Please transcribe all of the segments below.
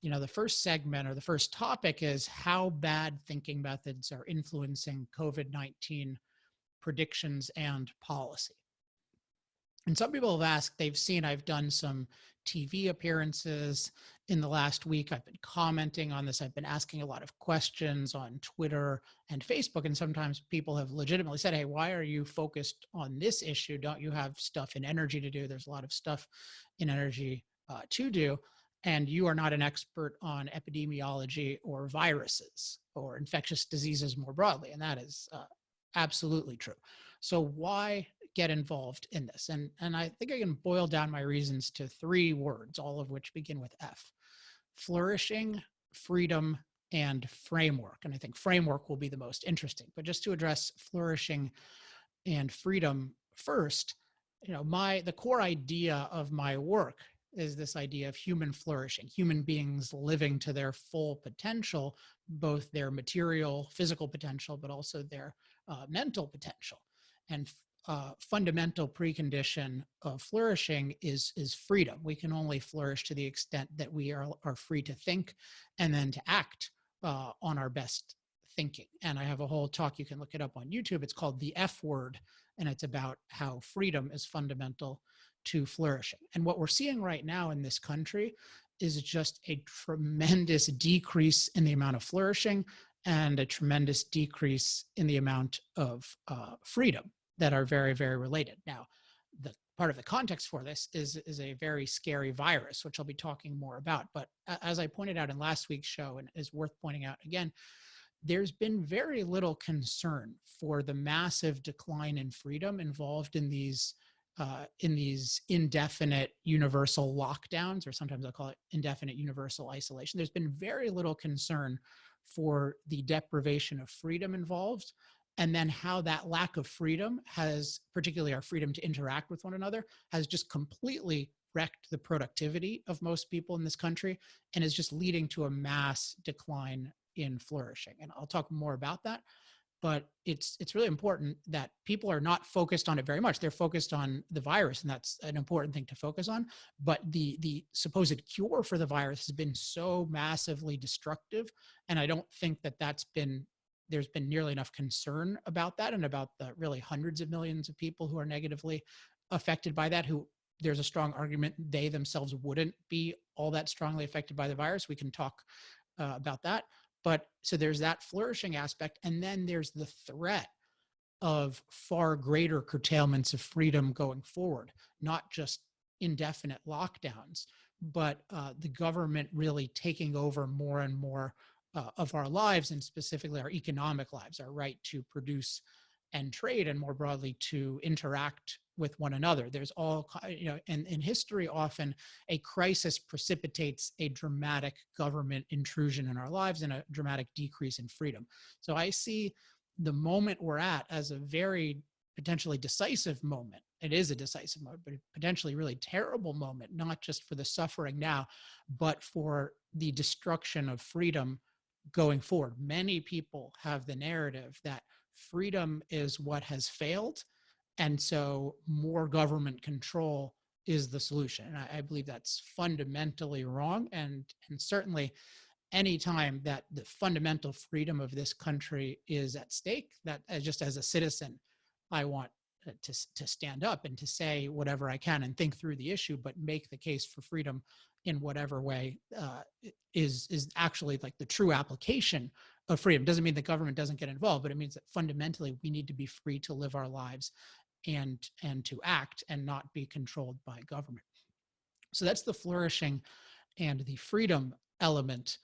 the first segment or the first topic is how bad thinking methods are influencing COVID-19 predictions and policy. And some people have asked, they've seen I've done some TV appearances in the last week. I've been commenting on this. I've been asking a lot of questions on Twitter and Facebook. And sometimes people have legitimately said, hey, why are you focused on this issue? Don't you have stuff in energy to do? There's a lot of stuff in energy to do. And you are not an expert on epidemiology or viruses or infectious diseases more broadly. And that is absolutely true. So why get involved in this? And I think I can boil down my reasons to 3 words, all of which begin with F: flourishing, freedom, and framework. And I think framework will be the most interesting. But just to address flourishing and freedom first, the core idea of my work is this idea of human flourishing, human beings living to their full potential, both their material, physical potential, but also their mental potential. And fundamental precondition of flourishing is freedom. We can only flourish to the extent that we are free to think and then to act on our best thinking. And I have a whole talk, you can look it up on YouTube. It's called The F Word, and it's about how freedom is fundamental to flourishing. And what we're seeing right now in this country is just a tremendous decrease in the amount of flourishing and a tremendous decrease in the amount of freedom that are very, very related. Now, the part of the context for this is a very scary virus, which I'll be talking more about. But as I pointed out in last week's show, and is worth pointing out again, there's been very little concern for the massive decline in freedom involved in these indefinite universal lockdowns, or sometimes I call it indefinite universal isolation. There's been very little concern for the deprivation of freedom involved, and then how that lack of freedom has, particularly our freedom to interact with one another, has just completely wrecked the productivity of most people in this country and is just leading to a mass decline in flourishing. And I'll talk more about that. But it's really important that people are not focused on it very much. They're focused on the virus, and that's an important thing to focus on. But the supposed cure for the virus has been so massively destructive, and I don't think that there's been nearly enough concern about that, and about the really hundreds of millions of people who are negatively affected by that, who there's a strong argument they themselves wouldn't be all that strongly affected by the virus. We can talk about that. But so there's that flourishing aspect. And then there's the threat of far greater curtailments of freedom going forward, not just indefinite lockdowns, but the government really taking over more and more of our lives, and specifically our economic lives, our right to produce and trade, and more broadly to interact with one another. There's all, in history, often a crisis precipitates a dramatic government intrusion in our lives and a dramatic decrease in freedom. So I see the moment we're at as a very potentially decisive moment. It is a decisive moment, but a potentially really terrible moment, not just for the suffering now, but for the destruction of freedom going forward. Many people have the narrative that freedom is what has failed, and so more government control is the solution. And I believe that's fundamentally wrong. And certainly any time that the fundamental freedom of this country is at stake, that just as a citizen, I want to stand up and to say whatever I can and think through the issue, but make the case for freedom in whatever way is actually like the true application of freedom. Doesn't mean the government doesn't get involved, but it means that fundamentally we need to be free to live our lives and to act and not be controlled by government. So that's the flourishing and the freedom element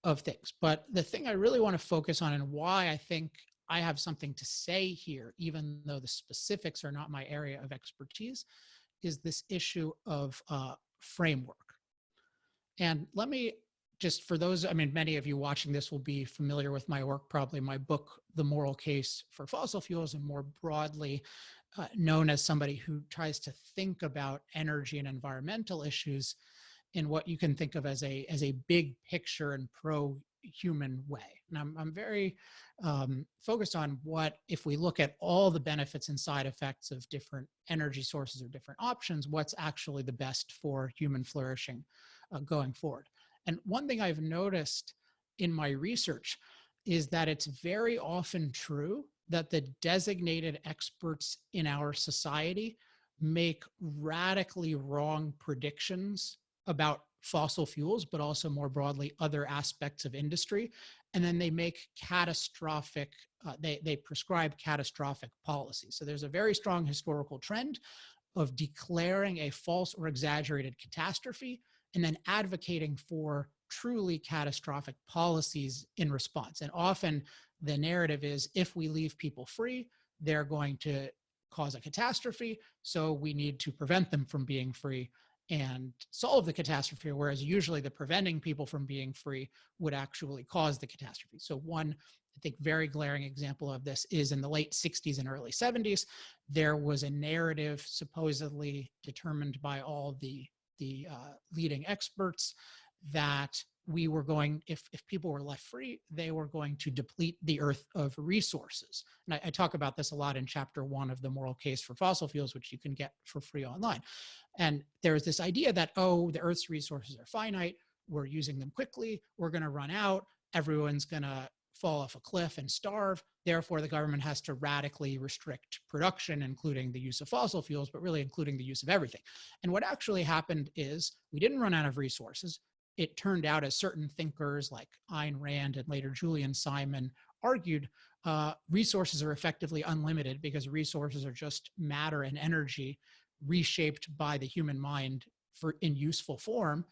of things. But the thing I really want to focus on, and why I think I have something to say here, even though the specifics are not my area of expertise, is this issue of framework. And let me just, for those, many of you watching this will be familiar with my work, probably my book, The Moral Case for Fossil Fuels, and more broadly known as somebody who tries to think about energy and environmental issues in what you can think of as a big picture and pro-human way. And I'm very focused on what, if we look at all the benefits and side effects of different energy sources or different options, what's actually the best for human flourishing going forward. And one thing I've noticed in my research is that it's very often true that the designated experts in our society make radically wrong predictions about fossil fuels, but also more broadly, other aspects of industry. And then they make catastrophic, they prescribe catastrophic policies. So there's a very strong historical trend of declaring a false or exaggerated catastrophe and then advocating for truly catastrophic policies in response. And often the narrative is, if we leave people free, they're going to cause a catastrophe, so we need to prevent them from being free and solve the catastrophe, whereas usually the preventing people from being free would actually cause the catastrophe. So one, I think, very glaring example of this is in the late 60s and early 70s, there was a narrative supposedly determined by all the leading experts that we were going, if people were left free, they were going to deplete the earth of resources. And I talk about this a lot in chapter 1 of The Moral Case for Fossil Fuels, which you can get for free online. And there's this idea that, oh, the earth's resources are finite, we're using them quickly, we're going to run out, everyone's going to fall off a cliff and starve. Therefore, the government has to radically restrict production, including the use of fossil fuels, but really including the use of everything. And what actually happened is we didn't run out of resources. It turned out, as certain thinkers like Ayn Rand and later Julian Simon argued, resources are effectively unlimited because resources are just matter and energy reshaped by the human mind in useful form.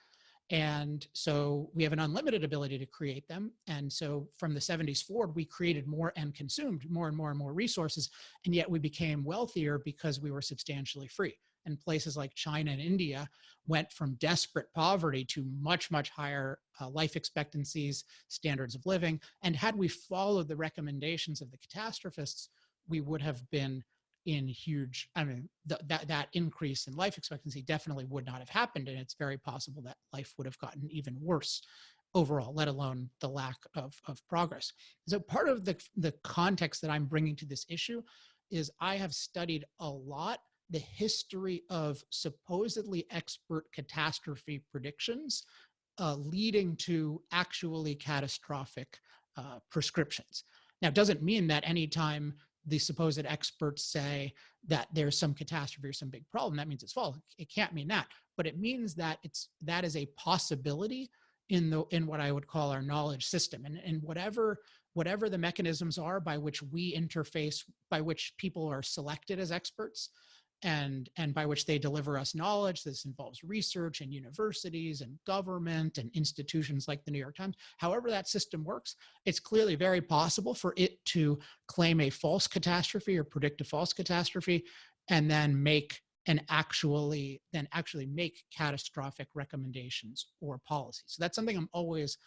And so we have an unlimited ability to create them. And so from the 70s forward, we created more and consumed more and more and more resources. And yet we became wealthier because we were substantially free. And places like China and India went from desperate poverty to much, much higher life expectancies, standards of living. And had we followed the recommendations of the catastrophists, we would have been in huge, I mean, that increase in life expectancy definitely would not have happened. And it's very possible that life would have gotten even worse overall, let alone the lack of progress. So part of the context that I'm bringing to this issue is I have studied a lot the history of supposedly expert catastrophe predictions leading to actually catastrophic prescriptions. Now, it doesn't mean that anytime the supposed experts say that there's some catastrophe or some big problem, that means it's false. It can't mean that, but it means that that is a possibility in what I would call our knowledge system, and whatever the mechanisms are by which we interface, by which people are selected as experts, and by which they deliver us knowledge. This involves research and universities and government and institutions like the New York Times. However that system works, it's clearly very possible for it to claim a false catastrophe or predict a false catastrophe and then actually make catastrophic recommendations or policies. So that's something I'm always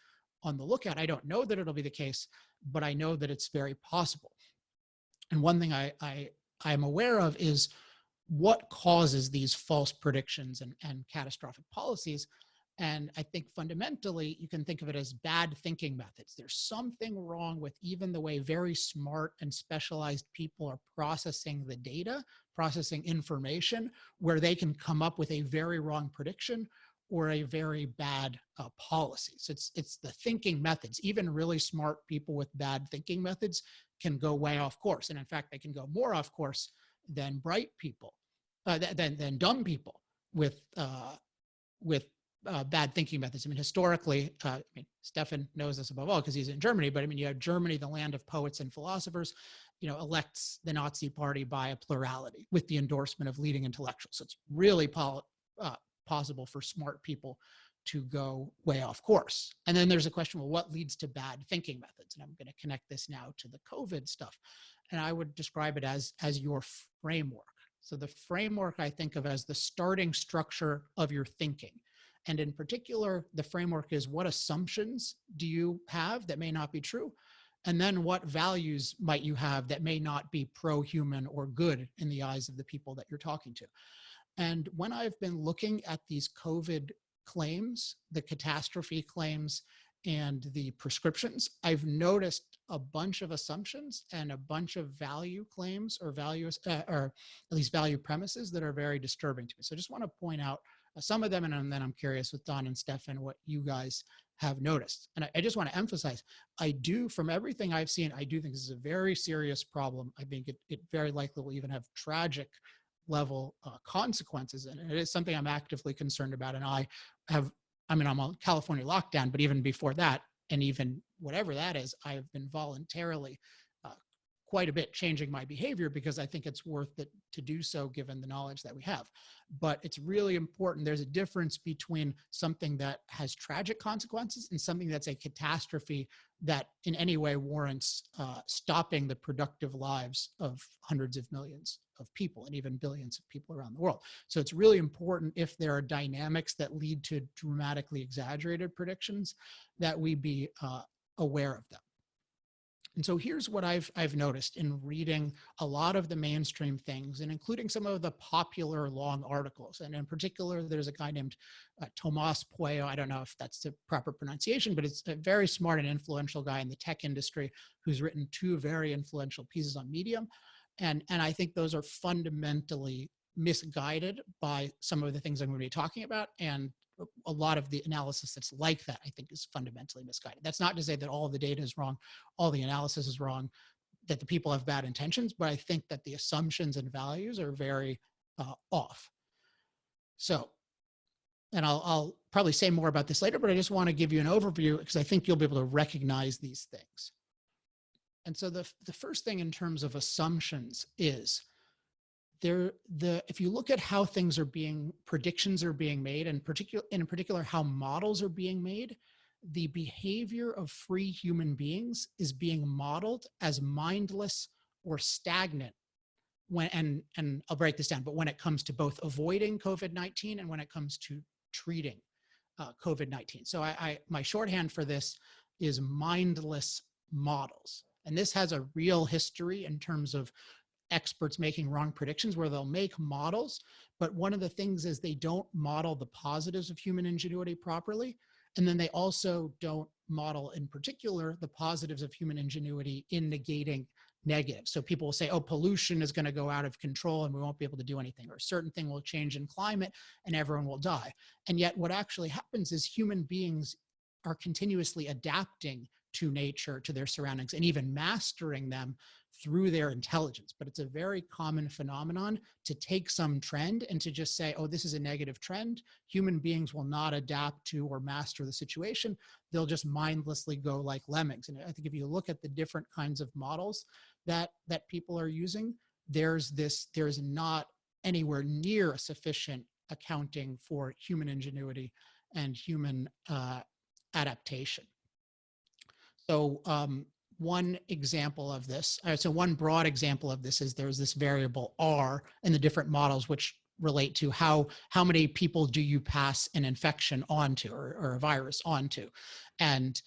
on the lookout. I don't know that it'll be the case, but I know that it's very possible. And one thing I'm aware of is what causes these false predictions and catastrophic policies. And I think fundamentally, you can think of it as bad thinking methods. There's something wrong with even the way very smart and specialized people are processing the data, processing information, where they can come up with a very wrong prediction or a very bad policy. So it's the thinking methods. Even really smart people with bad thinking methods can go way off course. And in fact, they can go more off course than bright people, than dumb people with bad thinking methods. I mean, historically, Stefan knows this above all because he's in Germany, but I mean, you have Germany, the land of poets and philosophers, elects the Nazi party by a plurality with the endorsement of leading intellectuals. So it's really possible for smart people to go way off course. And then there's a question, well, what leads to bad thinking methods? And I'm going to connect this now to the COVID stuff. And I would describe it as your framework. So the framework I think of as the starting structure of your thinking. And in particular, the framework is, what assumptions do you have that may not be true? And then what values might you have that may not be pro-human or good in the eyes of the people that you're talking to? And when I've been looking at these COVID claims, the catastrophe claims, and the prescriptions, I've noticed a bunch of assumptions and a bunch of value claims or values, or at least value premises that are very disturbing to me. So I just want to point out some of them, and then I'm curious with Don and Stefan what you guys have noticed. And I just want to emphasize, from everything I've seen, I do think this is a very serious problem. I think it very likely will even have tragic level consequences. And it is something I'm actively concerned about. And I'm on California lockdown, but even before that, and even whatever that is, I've been voluntarily quite a bit changing my behavior because I think it's worth it to do so given the knowledge that we have. But it's really important. There's a difference between something that has tragic consequences and something that's a catastrophe that in any way warrants stopping the productive lives of hundreds of millions of people and even billions of people around the world. So it's really important, if there are dynamics that lead to dramatically exaggerated predictions, that we be aware of them. And so here's what I've noticed in reading a lot of the mainstream things, and including some of the popular long articles. And in particular, there's a guy named Tomás Pueyo. I don't know if that's the proper pronunciation, but it's a very smart and influential guy in the tech industry who's written 2 very influential pieces on Medium. And I think those are fundamentally misguided by some of the things I'm going to be talking about. And a lot of the analysis that's like that, I think, is fundamentally misguided. That's not to say that all of the data is wrong, all the analysis is wrong, that the people have bad intentions, but I think that the assumptions and values are very off. So, and I'll probably say more about this later, but I just want to give you an overview because I think you'll be able to recognize these things. And so the first thing in terms of assumptions is if you look at how predictions are being made, and in particular how models are being made, the behavior of free human beings is being modeled as mindless or stagnant and I'll break this down, but when it comes to both avoiding COVID-19 and when it comes to treating COVID-19. So my shorthand for this is mindless models. And this has a real history in terms of experts making wrong predictions where they'll make models, but one of the things is they don't model the positives of human ingenuity properly. And then they also don't model, in particular, the positives of human ingenuity in negating negatives. So people will say, oh, pollution is going to go out of control and we won't be able to do anything, or a certain thing will change in climate and everyone will die. And yet what actually happens is human beings are continuously adapting to nature, to their surroundings, and even mastering them through their intelligence. But it's a very common phenomenon to take some trend and to just say, oh, this is a negative trend. Human beings will not adapt to or master the situation. They'll just mindlessly go like lemmings. And I think if you look at the different kinds of models that people are using, there's not anywhere near a sufficient accounting for human ingenuity and human adaptation. So one example of this, so one broad example of this is there's this variable R in the different models, which relate to how many people do you pass an infection onto or a virus onto. And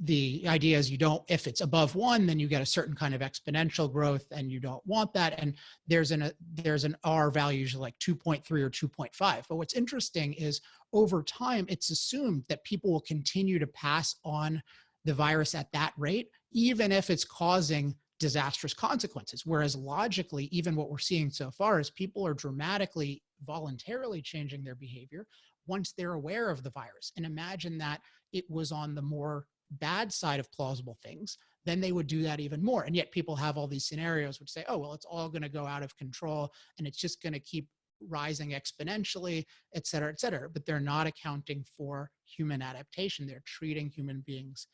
the idea is if it's above 1, then you get a certain kind of exponential growth and you don't want that. And there's an R value usually like 2.3 or 2.5. But what's interesting is over time, it's assumed that people will continue to pass on the virus at that rate, even if it's causing disastrous consequences. Whereas logically, even what we're seeing so far is people are dramatically, voluntarily changing their behavior once they're aware of the virus. And imagine that it was on the more bad side of plausible things, then they would do that even more. And yet people have all these scenarios which say, oh, well, it's all going to go out of control and it's just going to keep rising exponentially, et cetera, et cetera. But they're not accounting for human adaptation. They're treating human beings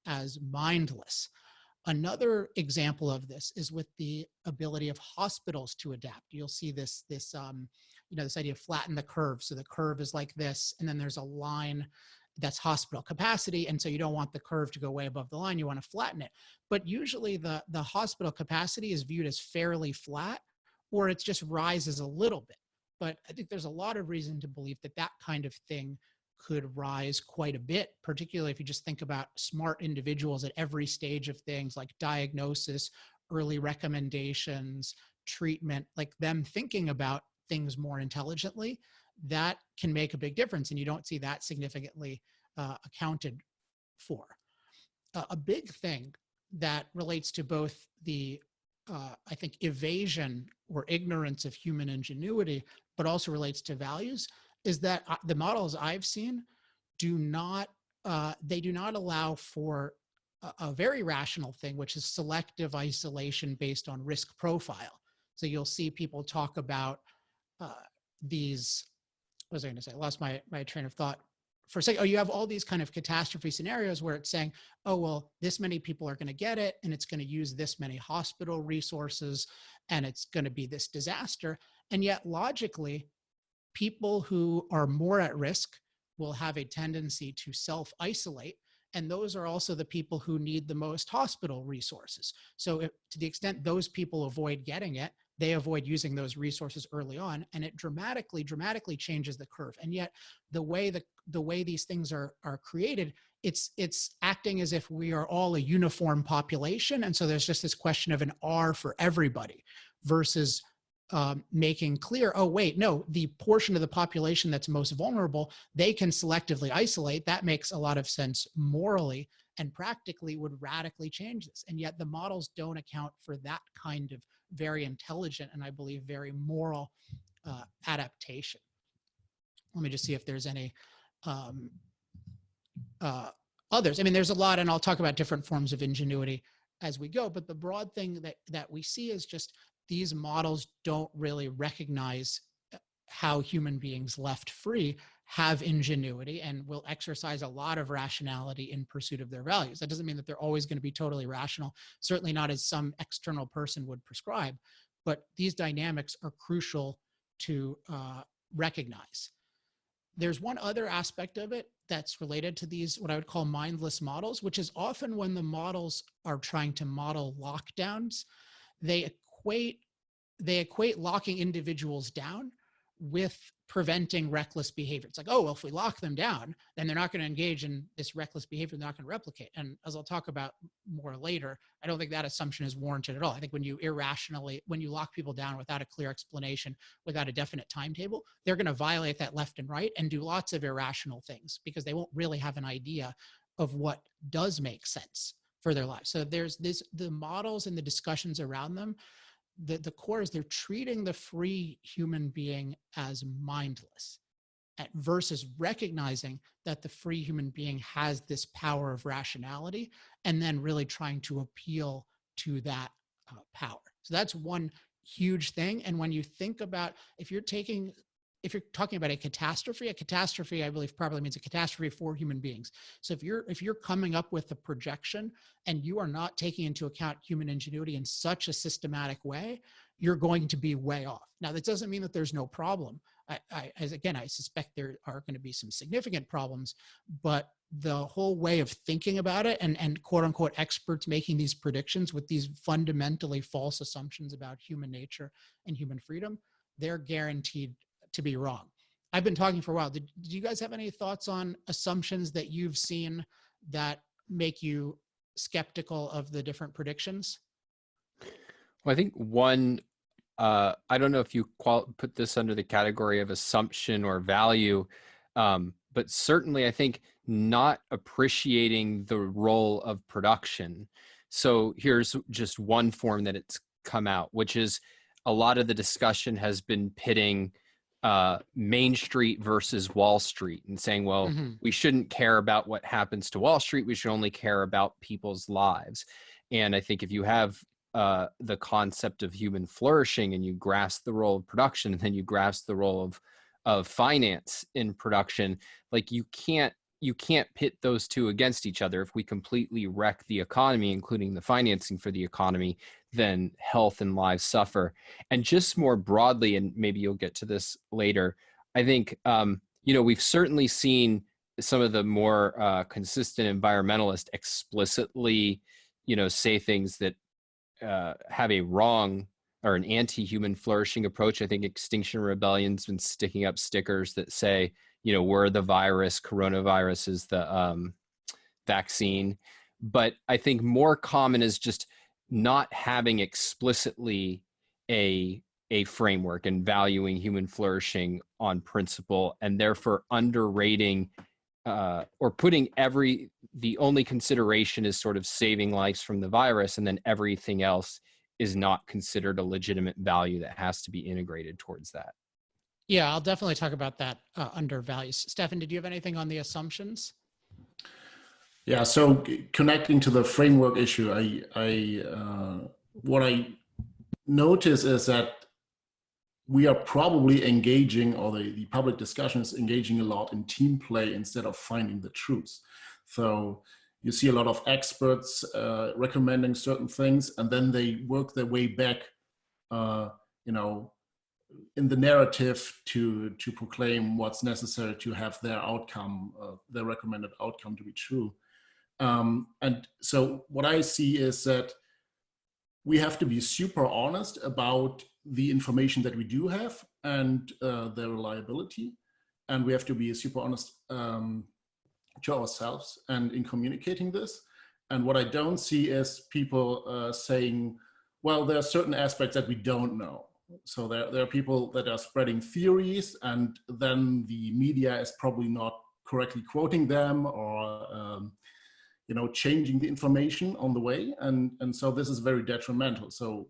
as mindless. Another example of this is with the ability of hospitals to adapt. You'll see this idea of flatten the curve. So the curve is like this, and then there's a line that's hospital capacity. And so you don't want the curve to go way above the line. You want to flatten it. But usually the hospital capacity is viewed as fairly flat, or it just rises a little bit. But I think there's a lot of reason to believe that that kind of thing could rise quite a bit, particularly if you just think about smart individuals at every stage of things like diagnosis, early recommendations, treatment, like them thinking about things more intelligently. That can make a big difference, and you don't see that significantly accounted for. A big thing that relates to both the, I think, evasion or ignorance of human ingenuity, but also relates to values, is that the models I've seen do not allow for a very rational thing, which is selective isolation based on risk profile. So you'll see people talk about these, what was I going to say? I lost my train of thought for a second. Oh, you have all these kind of catastrophe scenarios where it's saying, oh, well, this many people are going to get it, and it's going to use this many hospital resources, and it's going to be this disaster. And yet logically, people who are more at risk will have a tendency to self-isolate. And those are also the people who need the most hospital resources. So to the extent those people avoid getting it, they avoid using those resources early on, and it dramatically changes the curve. And yet the way these things are created, it's acting as if we are all a uniform population. And so there's just this question of an R for everybody versus making clear, oh, wait, no, the portion of the population that's most vulnerable, they can selectively isolate. That makes a lot of sense morally and practically would radically change this. And yet the models don't account for that kind of very intelligent and I believe very moral adaptation. Let me just see if there's any others. I mean, there's a lot, and I'll talk about different forms of ingenuity as we go, but the broad thing that we see is just these models don't really recognize how human beings left free have ingenuity and will exercise a lot of rationality in pursuit of their values. That doesn't mean that they're always going to be totally rational, certainly not as some external person would prescribe, but these dynamics are crucial to recognize. There's one other aspect of it that's related to these, what I would call mindless models, which is often when the models are trying to model lockdowns, they equate locking individuals down with preventing reckless behavior. It's like, oh, well, if we lock them down, then they're not going to engage in this reckless behavior. They're not going to replicate. And as I'll talk about more later, I don't think that assumption is warranted at all. I think when you lock people down without a clear explanation, without a definite timetable, they're going to violate that left and right and do lots of irrational things because they won't really have an idea of what does make sense for their lives. So there's the models and the discussions around them. The core is they're treating the free human being as mindless versus recognizing that the free human being has this power of rationality and then really trying to appeal to that power. So that's one huge thing. And when you think about, if you're talking about a catastrophe, I believe probably means a catastrophe for human beings. So if you're coming up with a projection and you are not taking into account human ingenuity in such a systematic way, you're going to be way off. Now, that doesn't mean that there's no problem. I suspect there are going to be some significant problems, but the whole way of thinking about it and quote unquote experts making these predictions with these fundamentally false assumptions about human nature and human freedom, they're guaranteed to be wrong. I've been talking for a while. Did you guys have any thoughts on assumptions that you've seen that make you skeptical of the different predictions? Well, I think one, I don't know if you put this under the category of assumption or value, but certainly I think not appreciating the role of production. So here's just one form that it's come out, which is a lot of the discussion has been pitting Main Street versus Wall Street and saying, well, we shouldn't care about what happens to Wall Street. We should only care about people's lives. And I think if you have the concept of human flourishing and you grasp the role of production and then you grasp the role of finance in production, like you can't pit those two against each other. If we completely wreck the economy, including the financing for the economy, then health and lives suffer. And just more broadly, and maybe you'll get to this later, I think, we've certainly seen some of the more consistent environmentalists explicitly, say things that have a wrong or an anti-human flourishing approach. I think Extinction Rebellion's been sticking up stickers that say, we're the virus, coronavirus is the vaccine. But I think more common is just not having explicitly a framework and valuing human flourishing on principle, and therefore underrating or putting the only consideration is sort of saving lives from the virus, and then everything else is not considered a legitimate value that has to be integrated towards that. Yeah, I'll definitely talk about that under values. Stefan, did you have anything on the assumptions? Yeah, so connecting to the framework issue, what I notice is that we are probably engaging, or the public discussion is engaging a lot in team play instead of finding the truth. So you see a lot of experts recommending certain things, and then they work their way back, you know, in the narrative to proclaim what's necessary to have their outcome, their recommended outcome to be true. And so what I see is that we have to be super honest about the information that we do have and their reliability. And we have to be super honest to ourselves and in communicating this. And what I don't see is people saying, well, there are certain aspects that we don't know. So there are people that are spreading theories, and then the media is probably not correctly quoting them, or changing the information on the way. And so this is very detrimental. So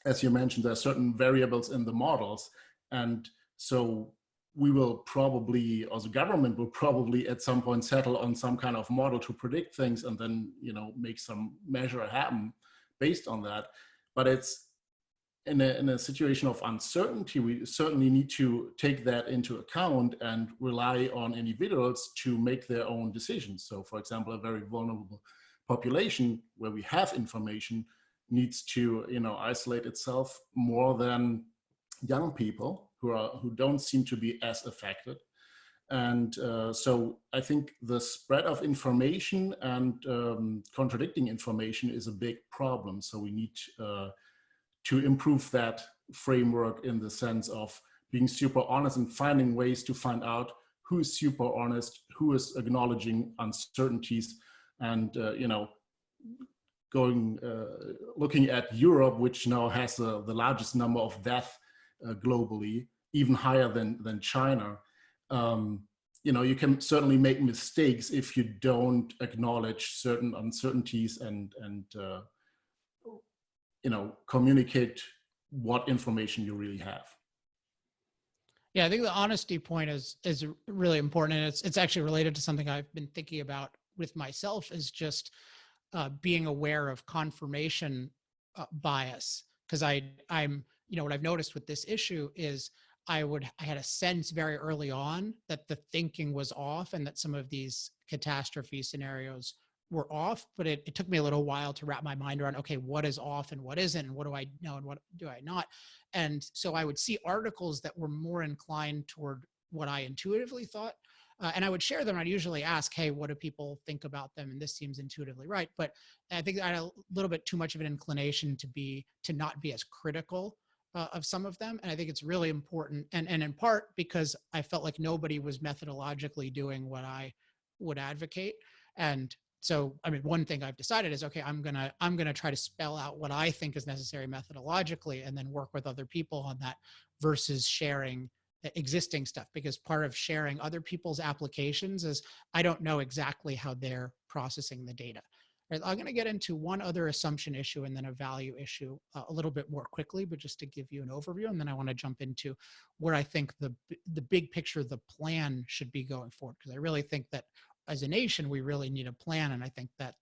as you mentioned, there are certain variables in the models. And so we will probably, or the government will probably at some point settle on some kind of model to predict things, and then, make some measure happen based on that. But it's in a situation of uncertainty, we certainly need to take that into account and rely on individuals to make their own decisions. So for example, a very vulnerable population where we have information needs to, isolate itself more than young people who don't seem to be as affected. And so I think the spread of information and contradicting information is a big problem. So we need to improve that framework in the sense of being super honest and finding ways to find out who is super honest, who is acknowledging uncertainties, and looking at Europe, which now has the largest number of deaths globally, even higher than China. You can certainly make mistakes if you don't acknowledge certain uncertainties and communicate what information you really have. Yeah, I think the honesty point is really important, and it's actually related to something I've been thinking about with myself, is just being aware of confirmation bias. Because I'm what I've noticed with this issue is I had a sense very early on that the thinking was off and that some of these catastrophe scenarios were off, but it took me a little while to wrap my mind around, okay, what is off and what isn't, and what do I know and what do I not? And so I would see articles that were more inclined toward what I intuitively thought, and I would share them. I'd usually ask, hey, what do people think about them? And this seems intuitively right. But I think I had a little bit too much of an inclination to not be as critical of some of them. And I think it's really important, and in part because I felt like nobody was methodologically doing what I would advocate. And so, one thing I've decided is, okay, I'm gonna try to spell out what I think is necessary methodologically, and then work with other people on that versus sharing existing stuff. Because part of sharing other people's applications is I don't know exactly how they're processing the data. Right, I'm going to get into one other assumption issue and then a value issue a little bit more quickly, but just to give you an overview, and then I want to jump into where I think the big picture, the plan should be going forward. Because I really think that as a nation, we really need a plan. And I think that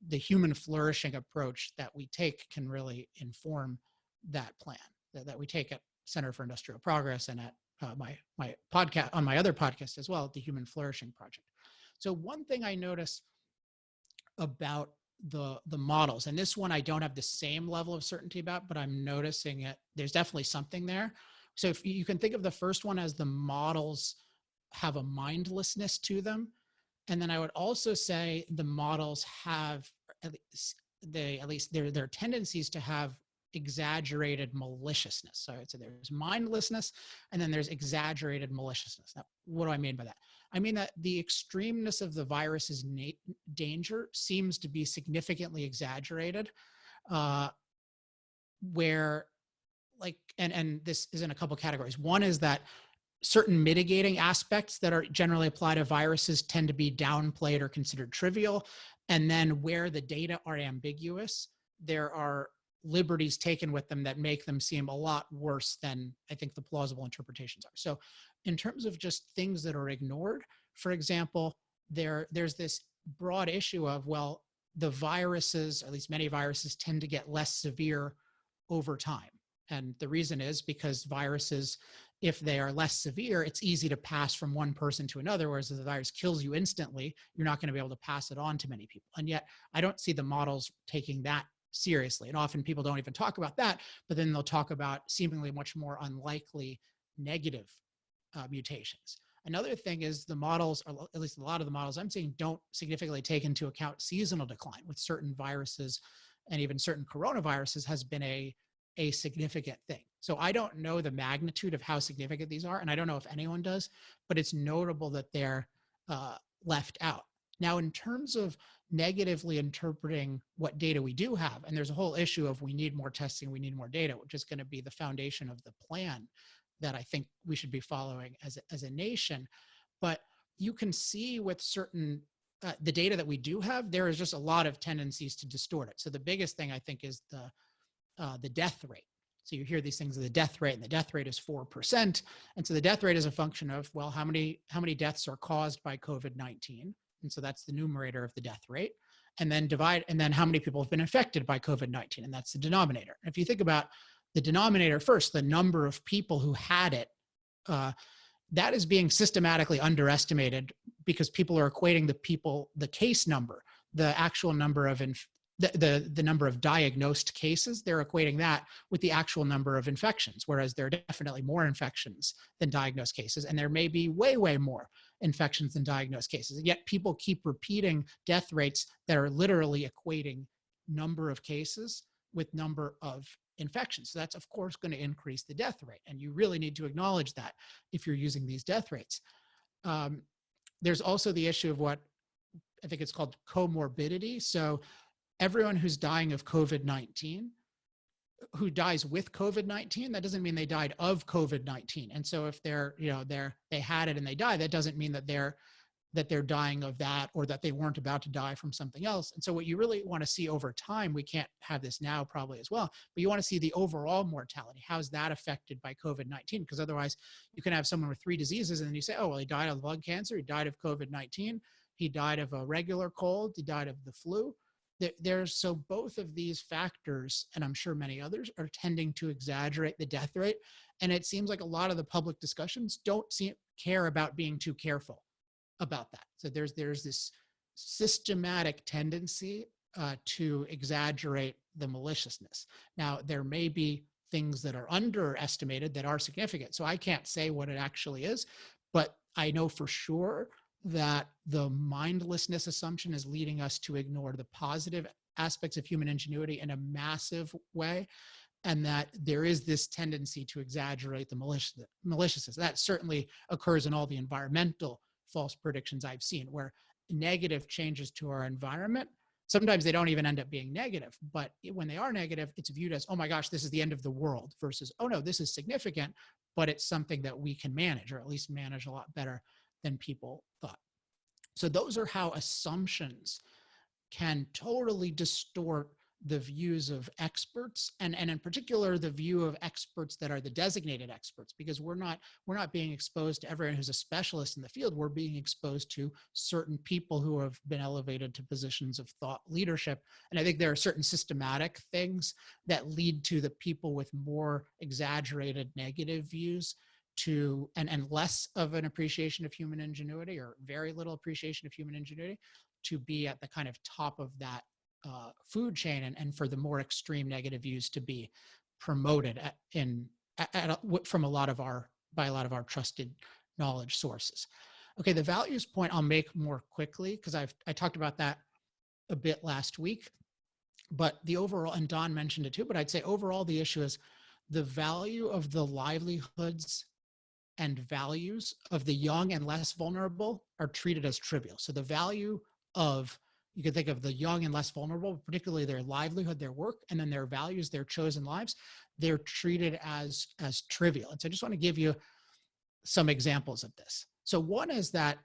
the human flourishing approach that we take can really inform that plan that we take at Center for Industrial Progress and at my podcast, on my other podcast as well, the Human Flourishing Project. So one thing I notice about the models, and this one I don't have the same level of certainty about, but I'm noticing it, there's definitely something there. So if you can think of the first one as the models have a mindlessness to them. And then I would also say the models have at least their tendencies to have exaggerated maliciousness. So there's mindlessness, and then there's exaggerated maliciousness. Now, what do I mean by that? I mean that the extremeness of the virus's danger seems to be significantly exaggerated, where and this is in a couple categories. One is that certain mitigating aspects that are generally applied to viruses tend to be downplayed or considered trivial. And then where the data are ambiguous, there are liberties taken with them that make them seem a lot worse than I think the plausible interpretations are. So in terms of just things that are ignored, for example, there's this broad issue of, well, the viruses, at least many viruses, tend to get less severe over time. And the reason is because viruses, if they are less severe, it's easy to pass from one person to another, whereas if the virus kills you instantly, you're not going to be able to pass it on to many people. And yet I don't see the models taking that seriously. And often people don't even talk about that, but then they'll talk about seemingly much more unlikely negative mutations. Another thing is the models, or at least a lot of the models I'm seeing, don't significantly take into account seasonal decline with certain viruses, and even certain coronaviruses has been a significant thing. So I don't know the magnitude of how significant these are, and I don't know if anyone does, but it's notable that they're left out. Now, in terms of negatively interpreting what data we do have, and there's a whole issue of we need more testing, we need more data, which is going to be the foundation of the plan that I think we should be following as a nation. But you can see with certain, the data that we do have, there is just a lot of tendencies to distort it. So the biggest thing I think is the death rate. So you hear these things of the death rate, and the death rate is 4%. And so the death rate is a function of, well, how many deaths are caused by COVID-19? And so that's the numerator of the death rate. And then how many people have been infected by COVID-19? And that's the denominator. And if you think about the denominator first, the number of people who had it, that is being systematically underestimated because people are equating the case number, the actual number of the number of diagnosed cases, they're equating that with the actual number of infections, whereas there are definitely more infections than diagnosed cases, and there may be way, way more infections than diagnosed cases. And yet people keep repeating death rates that are literally equating number of cases with number of infections. So that's, of course, going to increase the death rate, and you really need to acknowledge that if you're using these death rates. There's also the issue of what I think it's called comorbidity. So everyone who's dying of COVID-19, who dies with COVID-19, that doesn't mean they died of COVID-19. And so if they had it and they died, that doesn't mean that they're dying of that, or that they weren't about to die from something else. And so what you really want to see over time, we can't have this now probably as well, but you want to see the overall mortality. How's that affected by COVID-19? Because otherwise you can have someone with 3 diseases and then you say, oh, well, he died of lung cancer, he died of COVID-19, he died of a regular cold, he died of the flu. So both of these factors, and I'm sure many others, are tending to exaggerate the death rate. And it seems like a lot of the public discussions don't care about being too careful about that. So there's this systematic tendency to exaggerate the maliciousness. Now, there may be things that are underestimated that are significant. So I can't say what it actually is, but I know for sure that the mindlessness assumption is leading us to ignore the positive aspects of human ingenuity in a massive way, and that there is this tendency to exaggerate the maliciousness. That certainly occurs in all the environmental false predictions I've seen, where negative changes to our environment, sometimes they don't even end up being negative, but when they are negative, it's viewed as, oh my gosh, this is the end of the world, versus, oh no, this is significant, but it's something that we can manage, or at least manage a lot better than people thought. So those are how assumptions can totally distort the views of experts, and in particular, the view of experts that are the designated experts, because we're not being exposed to everyone who's a specialist in the field. We're being exposed to certain people who have been elevated to positions of thought leadership. And I think there are certain systematic things that lead to the people with more exaggerated negative views and less of an appreciation of human ingenuity, or very little appreciation of human ingenuity, to be at the kind of top of that food chain, and for the more extreme negative views to be promoted by a lot of our trusted knowledge sources. Okay, the values point I'll make more quickly, because I talked about that a bit last week, but the overall, and Don mentioned it too, but I'd say overall the issue is the value of the livelihoods and values of the young and less vulnerable are treated as trivial. So the value of, you could think of the young and less vulnerable, particularly their livelihood, their work, and then their values, their chosen lives, they're treated as trivial. And so I just want to give you some examples of this. So one is that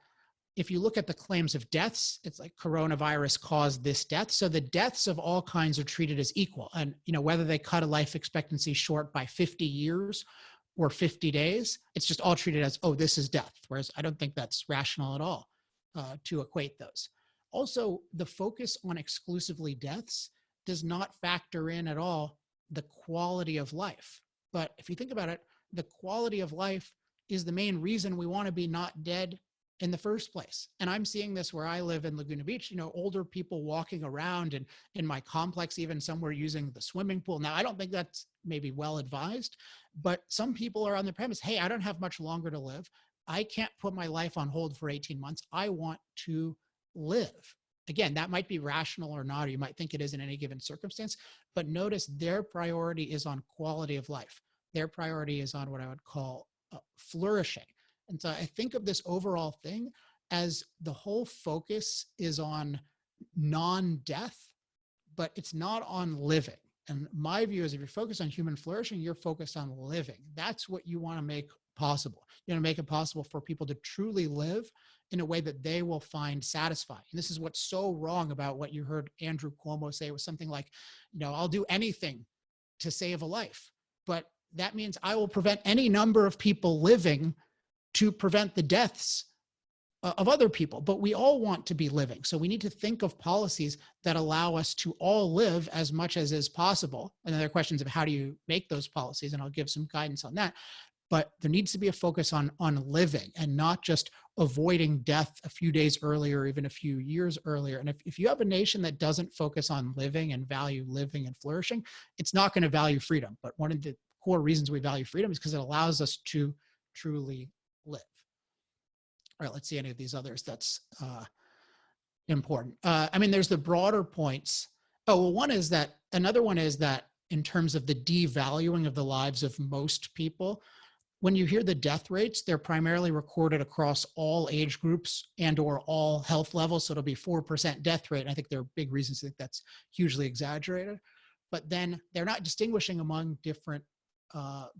if you look at the claims of deaths, it's like coronavirus caused this death. So the deaths of all kinds are treated as equal. And, whether they cut a life expectancy short by 50 years or 50 days, it's just all treated as, oh, this is death. Whereas I don't think that's rational at all to equate those. Also, the focus on exclusively deaths does not factor in at all the quality of life. But if you think about it, the quality of life is the main reason we want to be not dead in the first place. And I'm seeing this where I live in Laguna Beach, older people walking around, and in my complex, even some were using the swimming pool. Now, I don't think that's maybe well advised, but some people are on the premise, hey, I don't have much longer to live. I can't put my life on hold for 18 months. I want to live. Again, that might be rational or not, or you might think it is in any given circumstance, but notice their priority is on quality of life. Their priority is on what I would call flourishing. And so I think of this overall thing as the whole focus is on non-death, but it's not on living. And my view is if you're focused on human flourishing, you're focused on living. That's what you want to make possible. You want to make it possible for people to truly live in a way that they will find satisfying. And this is what's so wrong about what you heard Andrew Cuomo say. It was something like, I'll do anything to save a life. But that means I will prevent any number of people living to prevent the deaths of other people. But we all want to be living. So we need to think of policies that allow us to all live as much as is possible. And then there are questions of how do you make those policies? And I'll give some guidance on that. But there needs to be a focus on living and not just avoiding death a few days earlier, or even a few years earlier. And if you have a nation that doesn't focus on living and value living and flourishing, it's not going to value freedom. But one of the core reasons we value freedom is because it allows us to truly live. All right, let's see any of these others that's important. There's the broader points. Another one is that in terms of the devaluing of the lives of most people, when you hear the death rates, they're primarily recorded across all age groups and or all health levels. So it'll be 4% death rate. And I think there are big reasons to think that's hugely exaggerated. But then they're not distinguishing among different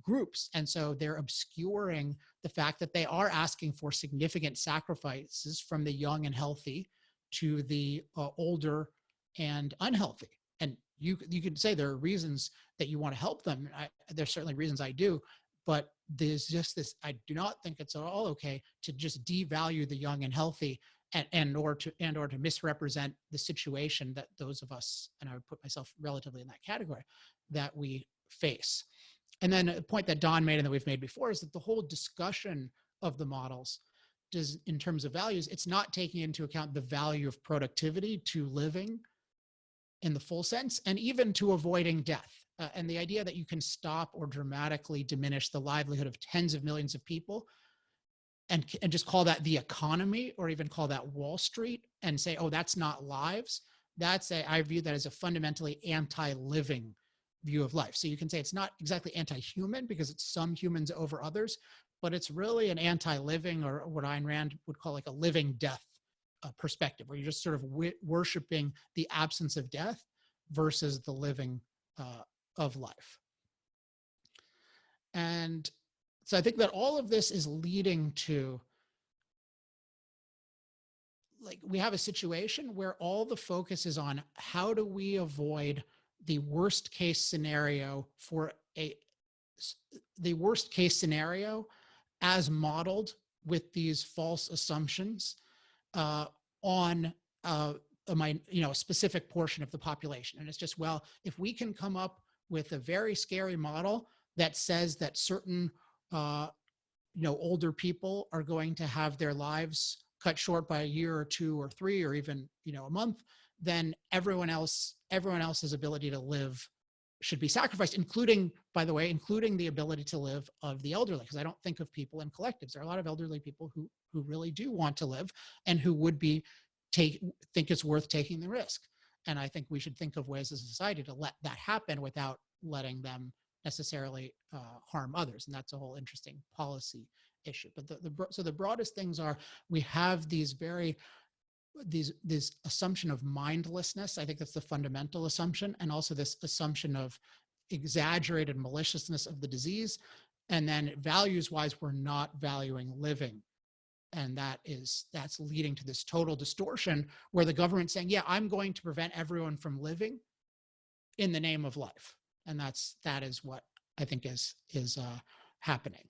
groups. And so they're obscuring the fact that they are asking for significant sacrifices from the young and healthy to the older and unhealthy. And you could say there are reasons that you want to help them. There's certainly reasons I do, but there's just this, I do not think it's at all okay to just devalue the young and healthy and or to misrepresent the situation that those of us, and I would put myself relatively in that category, that we face. And then a point that Don made and that we've made before is that the whole discussion of the models does, in terms of values, it's not taking into account the value of productivity to living in the full sense, and even to avoiding death. And the idea that you can stop or dramatically diminish the livelihood of tens of millions of people and just call that the economy, or even call that Wall Street and say, oh, that's not lives. I view that as a fundamentally anti-living view of life. So you can say it's not exactly anti-human because it's some humans over others, but it's really an anti-living, or what Ayn Rand would call like a living death perspective, where you're just sort of worshiping the absence of death versus the living of life. And so I think that all of this is leading to, like, we have a situation where all the focus is on how do we avoid the worst case scenario as modeled with these false assumptions on a specific portion of the population. And it's just, well, if we can come up with a very scary model that says that certain older people are going to have their lives cut short by a year or 2 or 3 or even a month, then everyone else's ability to live should be sacrificed, including, by the way, the ability to live of the elderly. Because I don't think of people in collectives. There are a lot of elderly people who really do want to live and who would think it's worth taking the risk. And I think we should think of ways as a society to let that happen without letting them necessarily harm others. And that's a whole interesting policy issue. But so the broadest things are, we have this assumption of mindlessness. I think that's the fundamental assumption. And also this assumption of exaggerated maliciousness of the disease. And then values-wise, we're not valuing living And that's leading to this total distortion where the government's saying, yeah, I'm going to prevent everyone from living in the name of life. And that is what I think is happening.